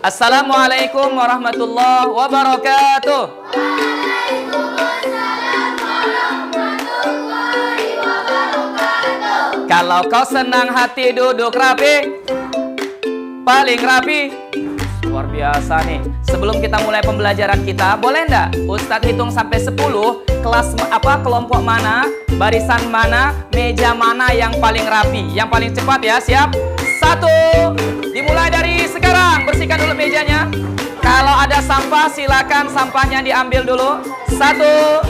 Assalamualaikum warahmatullahi wabarakatuh. Kalau kau senang hati duduk rapi, paling rapi. Luar biasa nih. Sebelum kita mulai pembelajaran kita, boleh ndak Ustadz hitung sampai 10, kelas apa, kelompok mana, barisan mana, meja mana yang paling rapi, yang paling cepat ya. Siap? 1. Dimulai dari sekarang. Bersihkan dulu mejanya. Kalau ada sampah silakan sampahnya diambil dulu. 1,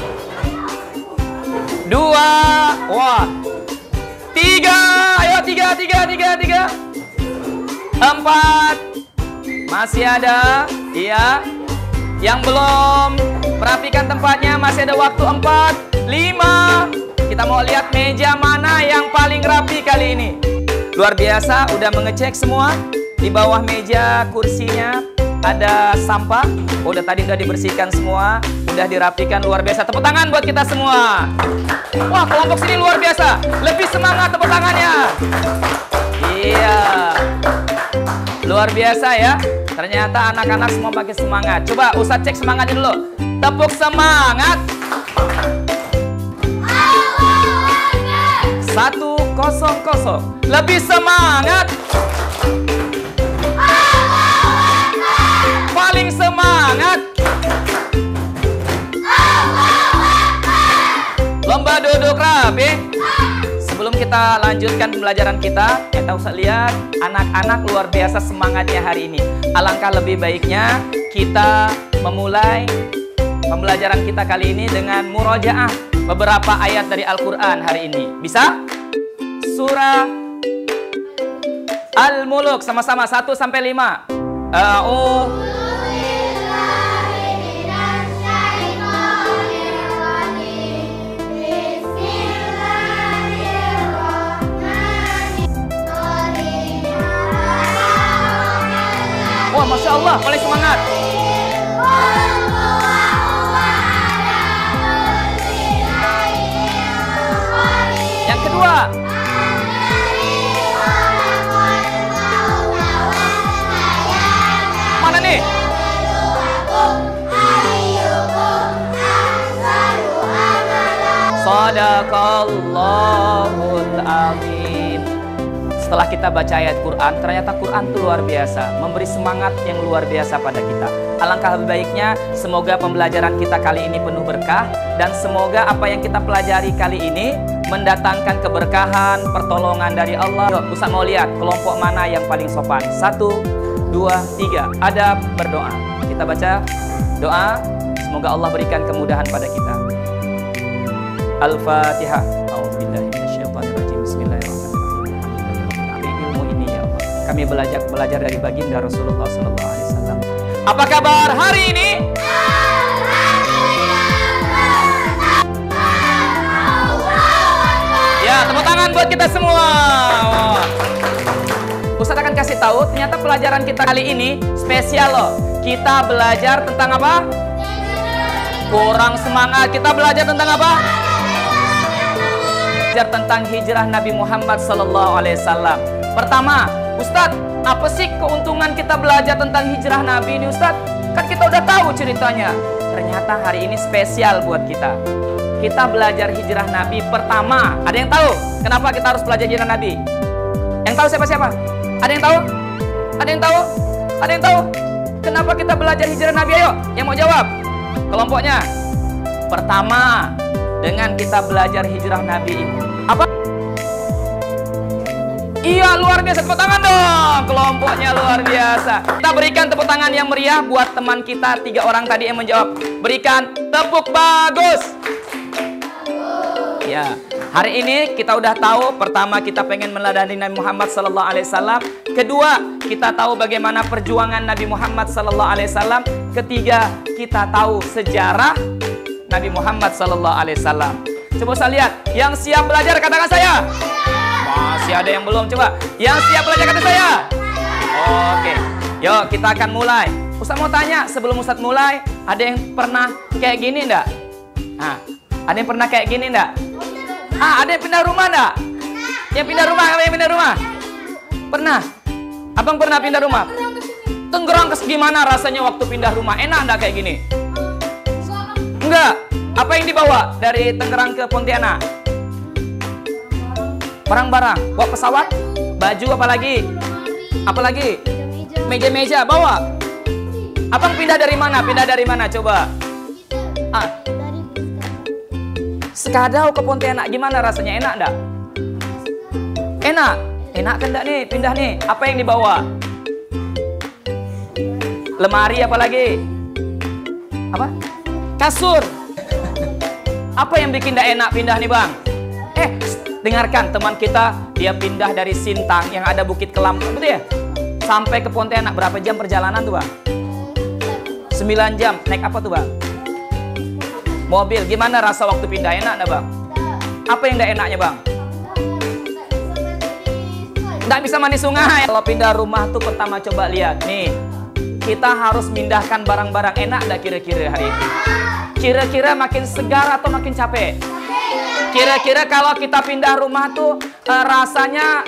2, wah, 3, ayo 3. 4, masih ada, iya. Yang belum perhatikan tempatnya, masih ada waktu. 4, 5. Kita mau lihat meja mana yang paling rapi kali ini. Luar biasa, udah mengecek semua. Di bawah meja kursinya ada sampah. Udah tadi udah dibersihkan semua, udah dirapikan. Luar biasa, tepuk tangan buat kita semua. Wah, kelompok sini luar biasa. Lebih semangat tepuk tangannya. Iya, luar biasa ya. Ternyata anak-anak semua pakai semangat. Coba Ustadz cek semangatnya dulu. Tepuk semangat. 1-0-0. Lebih semangat. Paling semangat. Lomba duduk rapi. Sebelum kita lanjutkan pembelajaran kita usah lihat anak-anak luar biasa semangatnya hari ini. Alangkah lebih baiknya kita memulai pembelajaran kita kali ini dengan murojaah beberapa ayat dari Al-Quran hari ini. Bisa? Surah Al-Muluk sama-sama 1-5. Wah, Masya Allah, paling semangat. Yang kedua. Mana nih? Shadaqallahul azim. Setelah kita baca ayat Quran, ternyata Quran itu luar biasa, memberi semangat yang luar biasa pada kita. Alangkah lebih baiknya, semoga pembelajaran kita kali ini penuh berkah, dan semoga apa yang kita pelajari kali ini mendatangkan keberkahan, pertolongan dari Allah. Yuk, Ustaz mau lihat kelompok mana yang paling sopan. 1, 2, 3. Adab berdoa. Kita baca doa, semoga Allah berikan kemudahan pada kita. Al-Fatihah. Kami belajar dari baginda Rasulullah SAW. Apa kabar hari ini? Ya, tepuk tangan buat kita semua. Ustadz akan kasih tahu, ternyata pelajaran kita kali ini spesial loh. Kita belajar tentang apa? Kurang semangat. Kita belajar tentang apa? Belajar tentang hijrah Nabi Muhammad SAW. Pertama, Ustadz, apa sih keuntungan kita belajar tentang hijrah Nabi ini, Ustadz? Kan kita udah tahu ceritanya. Ternyata hari ini spesial buat kita. Kita belajar hijrah Nabi. Pertama, ada yang tahu kenapa kita harus belajar hijrah Nabi? Yang tahu siapa-siapa? Ada yang tahu? Ada yang tahu? Ada yang tahu? Kenapa kita belajar hijrah Nabi? Ayo, yang mau jawab? Kelompoknya. Pertama, dengan kita belajar hijrah Nabi ini. Apa? Iya, luar biasa. Tepuk tangan dong. Kelompoknya luar biasa. Kita berikan tepuk tangan yang meriah buat teman kita 3 orang tadi yang menjawab. Berikan tepuk bagus. Ya, hari ini kita udah tahu. Pertama, kita pengen meneladani Nabi Muhammad SAW. Kedua, kita tahu bagaimana perjuangan Nabi Muhammad SAW. Ketiga, kita tahu sejarah Nabi Muhammad SAW. Coba saya lihat. Yang siap belajar katakan saya. Masih ada yang belum, coba. Yang siap belajar kata saya. Oke, yuk kita akan mulai. Ustadz mau tanya, sebelum Ustadz mulai, ada yang pernah kayak gini enggak? Nah, ada yang pernah kayak gini enggak? Ada yang pindah rumah enggak? Yang pindah rumah, yang pindah rumah? Pernah? Abang pernah pindah rumah? Tangerang gimana rasanya waktu pindah rumah? Enak enggak kayak gini? Enggak. Apa yang dibawa dari Tangerang ke Pontianak? Barang-barang. Bawa pesawat? Baju apa lagi? Apa lagi? Meja-meja bawa. Abang pindah dari mana? Pindah dari mana? Coba. Sekadau ke Pontianak gimana rasanya? Enak enggak? Enak? Enak kan enggak nih? Pindah nih. Apa yang dibawa? Lemari apa lagi? Apa? Kasur. Apa yang bikin enggak enak pindah nih bang? Dengarkan teman kita, dia pindah dari Sintang yang ada Bukit Kelam, betul ya? Sampai ke Pontianak, berapa jam perjalanan tuh bang? 9 jam, naik apa tuh bang? Mobil, gimana rasa waktu pindah, enak enggak bang? Apa yang enggak enaknya bang? Enggak bisa mandi sungai. Kalau pindah rumah tuh pertama coba lihat, nih. Kita harus mindahkan barang-barang enak enggak kira-kira hari ini? Kira-kira makin segar atau makin capek? Kira-kira kalau kita pindah rumah tuh rasanya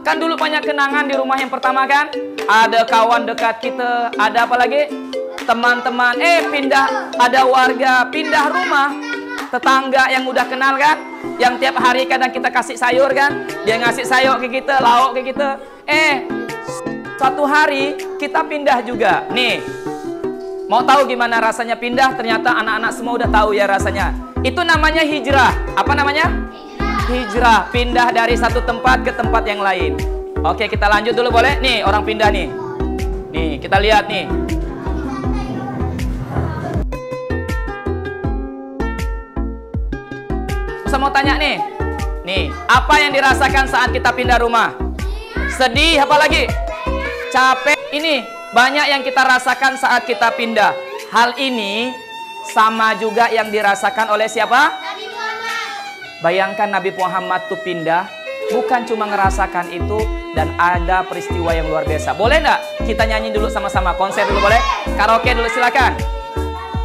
kan dulu banyak kenangan di rumah yang pertama kan? Ada kawan dekat kita, ada apa lagi? Teman-teman, pindah, ada warga pindah rumah, tetangga yang udah kenal kan? Yang tiap hari kadang kita kasih sayur kan? Dia ngasih sayur ke kita, lauk ke kita. Suatu hari kita pindah juga. Nih, mau tahu gimana rasanya pindah? Ternyata anak-anak semua udah tahu ya rasanya. Itu namanya hijrah. Apa namanya? Hijrah. Pindah dari satu tempat ke tempat yang lain. Oke, kita lanjut dulu boleh? Nih, orang pindah nih. Nih, kita lihat nih. Saya mau tanya nih. Nih, apa yang dirasakan saat kita pindah rumah? Sedih, apa lagi? Capek. Ini banyak yang kita rasakan saat kita pindah. Hal ini sama juga yang dirasakan oleh siapa? Nabi Muhammad. Bayangkan Nabi Muhammad tuh pindah, bukan cuma ngerasakan itu, dan ada peristiwa yang luar biasa. Boleh nggak kita nyanyi dulu sama-sama? Konser dulu boleh? Karaoke dulu silakan.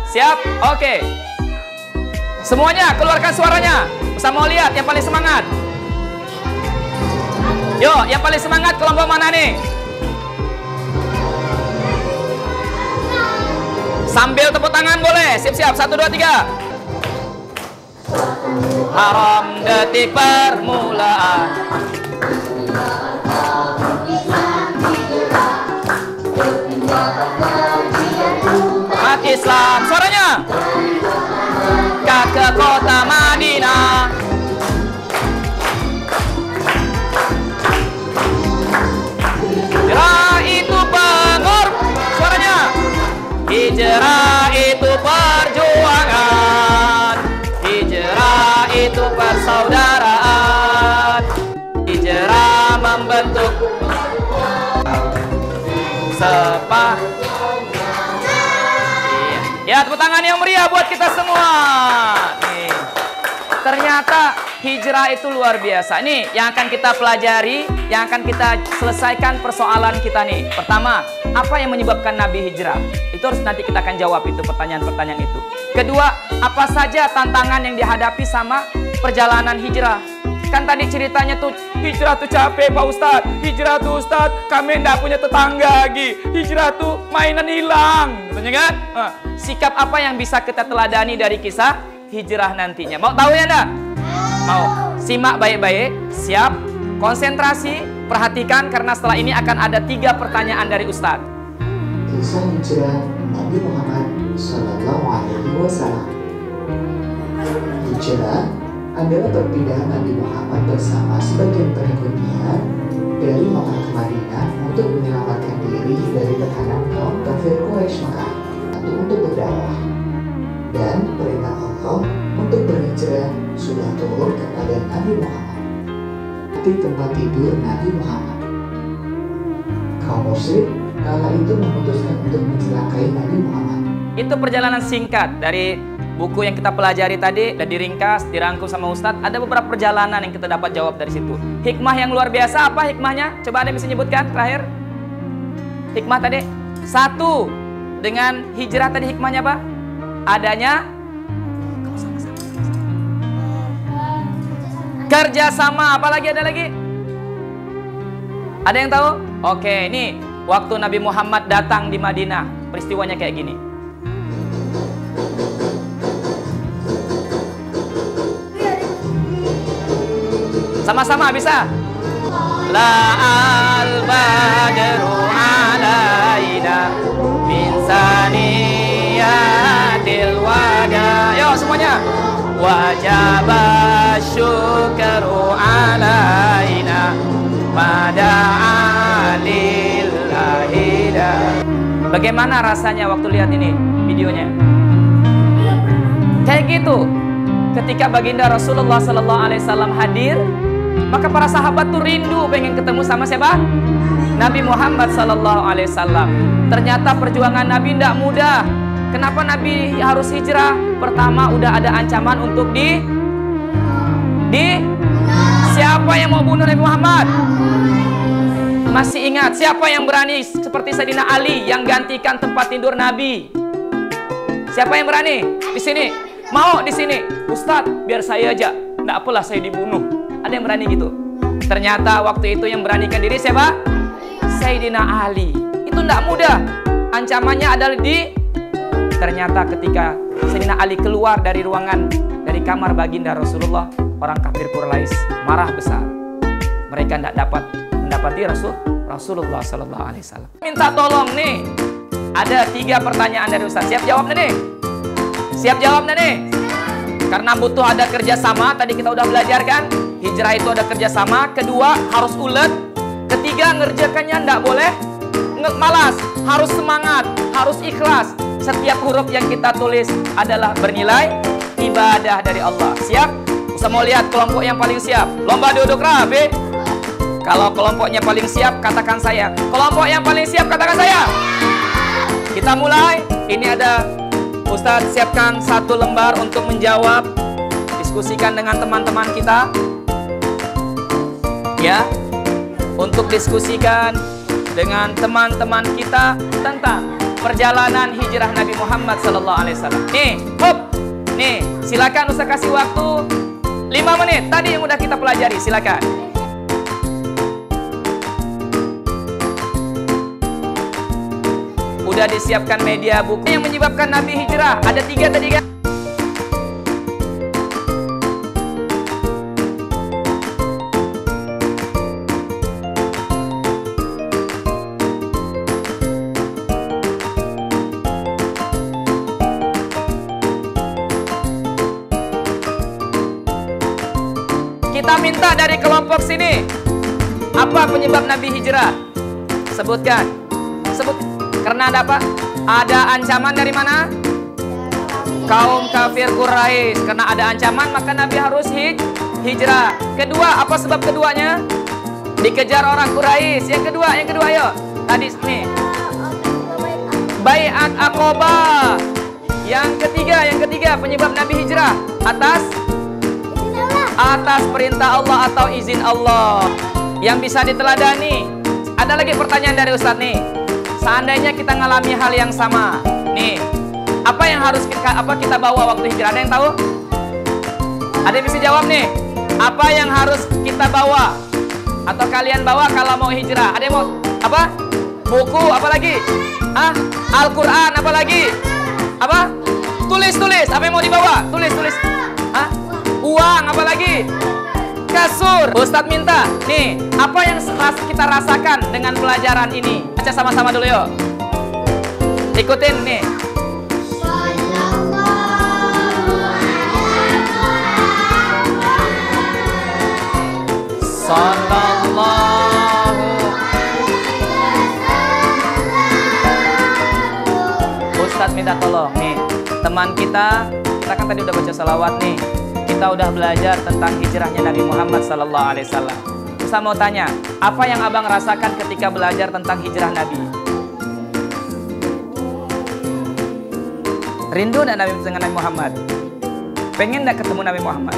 Siap? Oke. Semuanya keluarkan suaranya. Saya mau lihat yang paling semangat. Yo, yang paling semangat kelompok mana nih? Sambil tepuk tangan boleh. Siap-siap. 1, 2, 3. Haram detik permulaan. Umat Islam. Suaranya. Ke kota Madinah. Hijrah itu suaranya. Hijrah itu perjuangan. Hijrah itu persaudaraan. Hijrah membentuk Ya, tepuk tangan yang meriah buat kita semua. Nih. Ternyata hijrah itu luar biasa. Nih, yang akan kita pelajari, yang akan kita selesaikan persoalan kita nih. Pertama, apa yang menyebabkan Nabi hijrah? Itu harus nanti kita akan jawab itu pertanyaan-pertanyaan itu. Kedua, apa saja tantangan yang dihadapi sama perjalanan hijrah? Kan tadi ceritanya tuh, hijrah tuh capek Pak Ustadz. Hijrah tuh Ustadz, kami nggak punya tetangga lagi. Hijrah tuh mainan hilang. Katanya kan? Sikap apa yang bisa kita teladani dari kisah hijrah nantinya? Mau tahu ya enggak? Mau? Simak baik-baik. Siap? Konsentrasi, perhatikan karena setelah ini akan ada 3 pertanyaan dari Ustadz. Kisah hijrah Nabi Muhammad SAW. Hijrah adalah perpindahan Nabi Muhammad bersama sebagian pengikutnya dari Makkah ke Madinah untuk menyelamatkan diri dari tekanan kaum kafir Quraisy Makkah atau untuk berdakwah. Dan perintah Allah untuk berhijrah sudah turun kepada Nabi Muhammad di tempat tidur Nabi Muhammad. Kaum musyrik kala itu memutuskan untuk mencelakai Nabi Muhammad. Itu perjalanan singkat dari buku yang kita pelajari tadi dan diringkas, dirangkum sama Ustadz. Ada beberapa perjalanan yang kita dapat jawab dari situ. Hikmah yang luar biasa apa hikmahnya? Coba ada yang bisa nyebutkan terakhir. Hikmah tadi 1, dengan hijrah tadi hikmahnya apa? Adanya kerjasama. Apalagi ada lagi? Ada yang tahu? Oke, ini waktu Nabi Muhammad datang di Madinah. Peristiwanya kayak gini. Sama-sama bisa? La al-badru alaina min saniyatil wada. Yo semuanya. Wajaba syukru alaina mada'a lillahi. Bagaimana rasanya waktu lihat ini videonya? Kayak gitu. Ketika baginda Rasulullah SAW hadir, maka para sahabat tuh rindu pengen ketemu sama siapa? Nabi Muhammad SAW. Ternyata perjuangan Nabi tidak mudah. Kenapa Nabi harus hijrah? Pertama, udah ada ancaman untuk siapa yang mau bunuh Nabi Muhammad? Masih ingat siapa yang berani seperti Sayyidina Ali yang gantikan tempat tidur Nabi? Siapa yang berani? Di sini. Mau di sini. Ustadz, biar saya aja. Nggak apalah saya dibunuh. Ada yang berani gitu? Ternyata waktu itu yang beranikan diri siapa? Sayyidina Ali. Itu nggak mudah. Ancamannya adalah ternyata ketika Sayyidina Ali keluar dari ruangan, dari kamar baginda Rasulullah, orang kafir Quraisy marah besar. Mereka tidak dapat mendapati Rasulullah SAW. Minta tolong nih. Ada 3 pertanyaan dari Ustaz. Siap jawabnya nih? Siap jawabnya nih? Karena butuh ada kerjasama. Tadi kita udah belajar kan? Hijrah itu ada kerjasama. Kedua, harus ulet. Ketiga, ngerjakannya tidak boleh malas. Harus semangat, harus ikhlas. Setiap huruf yang kita tulis adalah bernilai ibadah dari Allah. Siap? Bisa mau lihat kelompok yang paling siap? Lomba duduk rapi. Kalau kelompoknya paling siap, katakan saya. Kelompok yang paling siap, katakan saya. Kita mulai. Ini ada Ustadz siapkan 1 lembar untuk menjawab. Diskusikan dengan teman-teman kita. Ya. Untuk diskusikan dengan teman-teman kita tentang perjalanan hijrah Nabi Muhammad SAW. Nih, hop. Nih, silakan Ustaz kasih waktu 5 menit. Tadi yang udah kita pelajari, silakan. Udah disiapkan media buku yang menyebabkan Nabi hijrah. Ada 3 tadi kan? Kita minta dari kelompok sini, apa penyebab Nabi hijrah? Sebutkan. Sebut. Karena ada apa? Ada ancaman dari mana? Kaum kafir Quraisy. Karena ada ancaman, maka Nabi harus hijrah. Kedua, apa sebab keduanya? Dikejar orang Quraisy. Yang kedua ayo. Tadi nih. Baiat Aqabah. Yang ketiga penyebab Nabi hijrah atas perintah Allah atau izin Allah yang bisa diteladani. Ada lagi pertanyaan dari Ustadz nih. Seandainya kita ngalami hal yang sama nih, apa yang harus kita bawa waktu hijrah? Ada yang tahu? Ada yang bisa jawab nih? Apa yang harus kita bawa atau kalian bawa kalau mau hijrah? Ada yang mau apa? Buku, apa lagi? Al-Quran, apa lagi? Apa? Tulis. Apa yang mau dibawa? Tulis. Uang, apa lagi? Kasur. Ustadz minta, nih, apa yang kita rasakan dengan pelajaran ini? Baca sama-sama dulu yuk. Ikutin nih. Sallallahu. Ustadz minta tolong nih, teman kita kan tadi udah baca salawat nih. Kita udah belajar tentang hijrahnya Nabi Muhammad SAW. Saya mau tanya, apa yang abang rasakan ketika belajar tentang hijrah Nabi? Rindu nggak dengan Nabi Muhammad? Pengen nggak ketemu Nabi Muhammad?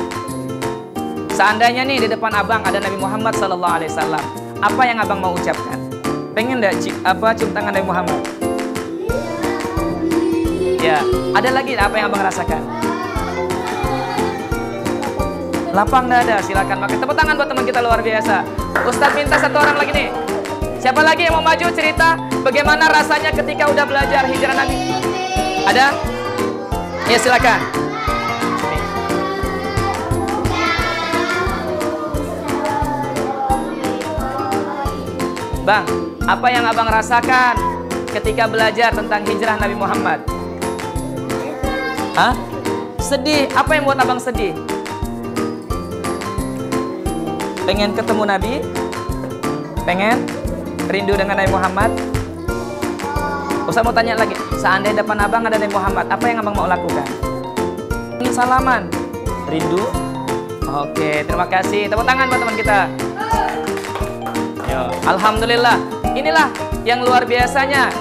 Seandainya nih di depan abang ada Nabi Muhammad SAW, apa yang abang mau ucapkan? Pengen nggak cium tangan Nabi Muhammad? Ya, ada lagi apa yang abang rasakan? Lapang dada, silakan pakai tepuk tangan buat teman kita luar biasa. Ustadz minta 1 orang lagi nih. Siapa lagi yang mau maju cerita bagaimana rasanya ketika udah belajar hijrah Nabi? Ada? Ya silakan. Bang, apa yang abang rasakan ketika belajar tentang hijrah Nabi Muhammad? Hah? Sedih. Apa yang buat abang sedih? Pengen ketemu Nabi? Pengen? Rindu dengan Nabi Muhammad? Ustaz mau tanya lagi, seandainya depan abang ada Nabi Muhammad, apa yang abang mau lakukan? Ingin salaman? Rindu? Oke, terima kasih. Tepuk tangan buat teman kita. Yo, alhamdulillah. Inilah yang luar biasanya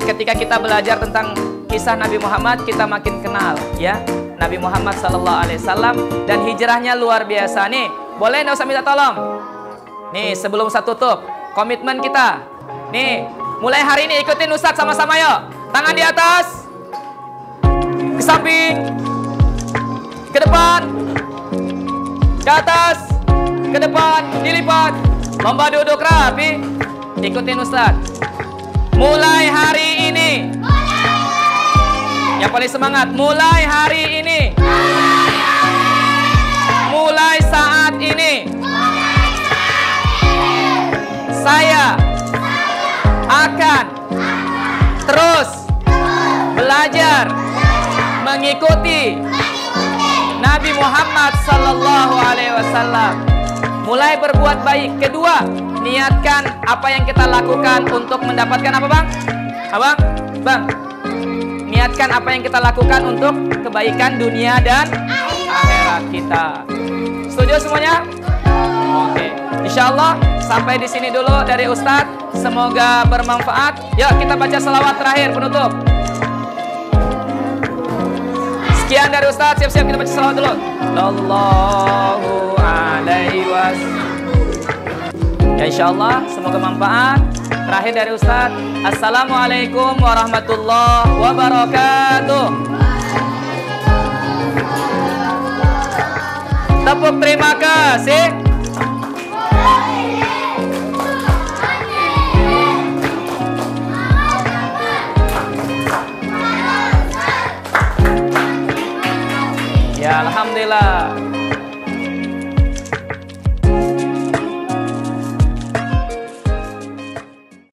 ketika kita belajar tentang kisah Nabi Muhammad, kita makin kenal ya Nabi Muhammad SAW, dan hijrahnya luar biasa. Nih, boleh nggak usah minta tolong? Nih, sebelum Ustaz tutup, komitmen kita. Nih, mulai hari ini ikutin Ustaz sama-sama yuk. Tangan di atas, ke samping, ke depan, ke atas, ke depan, dilipat. Lomba duduk rapi. Ikutin Ustaz. Mulai hari ini. Yang paling semangat, mulai hari ini. Mulai saat ini. Saya akan terus belajar mengikuti Nabi Muhammad sallallahu alaihi wasallam. Mulai berbuat baik. Kedua, niatkan apa yang kita lakukan untuk mendapatkan apa, Bang? Abang? Bang? Niatkan apa yang kita lakukan untuk kebaikan dunia dan akhirat kita. Setuju semuanya? Oke. Insyaallah sampai di sini dulu dari Ustadz. Semoga bermanfaat. Yuk kita baca selawat terakhir penutup. Sekian dari Ustadz. Siap-siap kita baca selawat dulu. Sallallahu alaihi wasallam. Ya insyaallah semoga manfaat. Terakhir dari Ustadz. Assalamualaikum warahmatullahi wabarakatuh. Tepuk terima kasih.